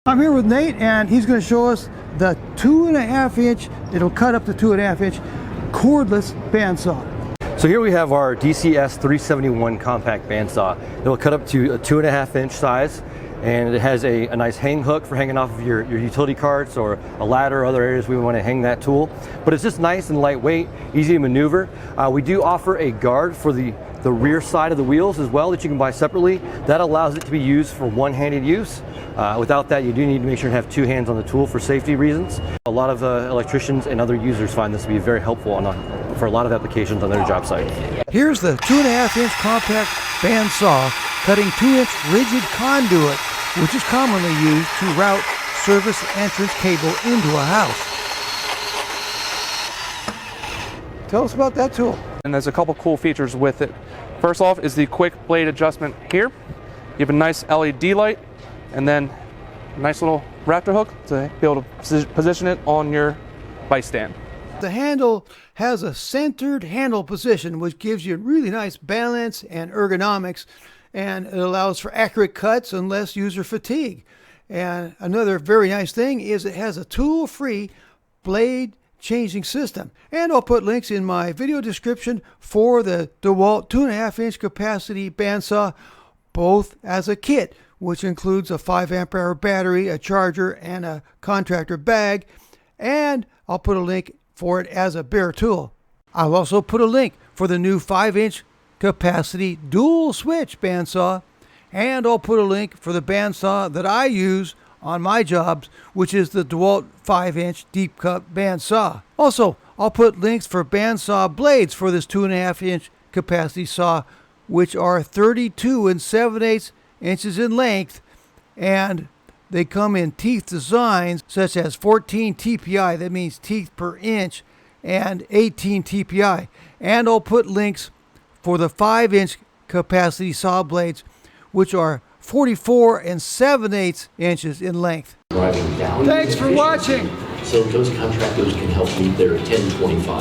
I'm here with Nate, and he's going to show us the 2.5 inch, it'll cut up to 2.5 inch cordless bandsaw. So here we have our DCS371 compact bandsaw. It'll cut up to a 2.5 inch size, and it has a nice hang hook for hanging off of your utility carts or a ladder or other areas we want to hang that tool. But it's just nice and lightweight, easy to maneuver. We do offer a guard for the rear side of the wheels as well that you can buy separately. That allows it to be used for one-handed use. Without that, you do need to make sure to have two hands on the tool for safety reasons. A lot of electricians and other users find this to be very helpful for a lot of applications on their job site. Here's the 2.5 inch compact bandsaw cutting 2-inch rigid conduit, which is commonly used to route service entrance cable into a house. Tell us about that tool. And there's a couple cool features with it. First off is the quick blade adjustment here. You have a nice LED light, and then a nice little raptor hook to be able to position it on your bike stand. The handle has a centered handle position, which gives you really nice balance and ergonomics, and it allows for accurate cuts and less user fatigue. And another very nice thing is it has a tool-free blade changing system. And I'll put links in my video description for the DeWalt 2.5 inch capacity bandsaw, both as a kit, which includes a 5 amp hour battery, a charger, and a contractor bag. And I'll put a link for it as a bare tool. I'll also put a link for the new 5 inch capacity dual switch bandsaw, and I'll put a link for the bandsaw that I use on my jobs, which is the DeWalt 5 inch deep cut bandsaw. Also, I'll put links for bandsaw blades for this 2.5 inch capacity saw, which are 32 7/8 inches in length, and they come in teeth designs such as 14 TPI, that means teeth per inch, and 18 TPI. And I'll put links for the 5 inch capacity saw blades, which are 44 7/8 inches in length. Driving down. Thanks for watching. So those contractors can help meet their 1025.